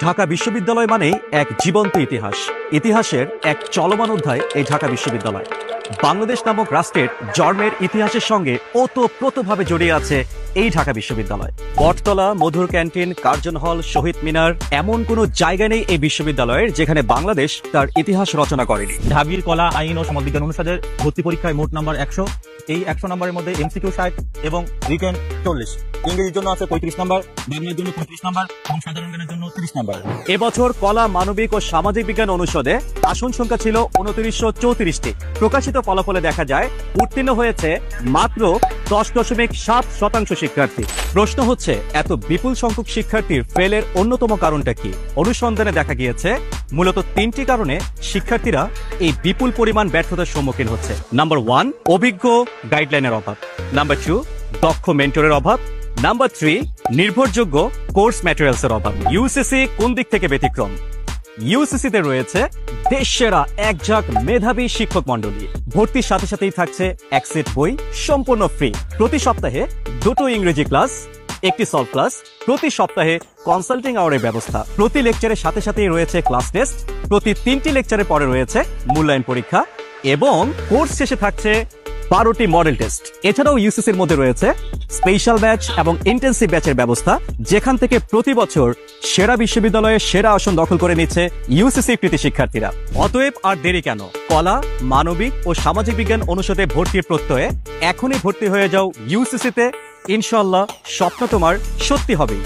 ঢাকা বিশ্ববিদ্যালয় মানে এক জীবন্ত ইতিহাস। ইতিহাসের এক চলমান অধ্যায় এই ঢাকা বিশ্ববিদ্যালয়। বাংলাদেশ নামক রাষ্ট্রের জন্মের ইতিহাসের সঙ্গে ওতপ্রোতভাবে জড়িয়ে আছে এই ঢাকা বিশ্ববিদ্যালয়। বটতলা, মধুর ক্যান্টিন, কার্জন হল, শহীদ মিনার, এমন কোনো জায়গা নেই এই বিশ্ববিদ্যালয়ের যেখানে বাংলাদেশ তার ইতিহাস রচনা করেনি। ঢাবির কলা, আইন ও সমাজবিজ্ঞান অনুষদের ভর্তি পরীক্ষায় মোট নাম্বার 100। এই 100 নম্বরের মধ্যে এমসিকিউ 60 এবং রিটেন 40। ইংরেজির জন্য আছে 35 নম্বর, বাংলার জন্য 35 নম্বর এবং সাধারণ জ্ঞানের জন্য 30 নম্বর। এবছর কলা, মানবিক ও সামাজিক বিজ্ঞান অনুষদে আসন সংখ্যা ছিল 2934টি। প্রকাশিত ফলাফলে দেখা যায় উত্তীর্ণ হয়েছে মাত্র 10.7% শিক্ষার্থী। প্রশ্ন হচ্ছে, এত বিপুল সংখ্যক শিক্ষার্থীর ফেলের অন্যতম কারণটা কি? অনুসন্ধানে দেখা গিয়েছে মূলত 3টি কারণে শিক্ষার্থীরা এই বিপুল পরিমাণ ব্যর্থতার সম্মুখীন হচ্ছে। নাম্বার 1, অভিজ্ঞ গাইডলাইনের অভাব। নাম্বার 2, দক্ষ মেন্টরের অভাব। নাম্বার 3, নির্ভরযোগ্য কোর্স ম্যাটেরিয়ালসের অভাব। ইউসিসি কোন দিক থেকে ব্যতিক্রম? ইউসিসিতে রয়েছে দেশসেরা একঝাঁক মেধাবী শিক্ষক মন্ডলী। ভর্তির সাথে সাথেই থাকছে এক সেট বই সম্পূর্ণ ফ্রি। প্রতি সপ্তাহে 2টো ইংরেজি ক্লাস, 1টি সলভ ক্লাস, প্রতি সপ্তাহে কনসাল্টিং আওয়ারের ব্যবস্থা। প্রতি লেকচারের সাথে সাথেই রয়েছে ক্লাস টেস্ট। প্রতি 3টি লেকচারের পরে রয়েছে মূল্যায়ন পরীক্ষা এবং কোর্স শেষে থাকছে 12টি মডেল টেস্ট। এছাড়াও ইউসিসির মধ্যে রয়েছে স্পেশাল ব্যাচ এবং ইন্টেন্সিভ ব্যাচের ব্যবস্থা, যেখান থেকে প্রতি বছর সেরা বিশ্ববিদ্যালয়ে সেরা আসন দখল করে নিচ্ছে ইউসিসি কৃতি শিক্ষার্থীরা। অতএব আর দেরি কেন? কলা, মানবিক ও সামাজিক বিজ্ঞান অনুষদে ভর্তির প্রত্যয়ে এখনই ভর্তি হয়ে যাও ইউসিসিতে। ইনশাআল্লাহ স্বপ্ন তোমার সত্যি হবেই।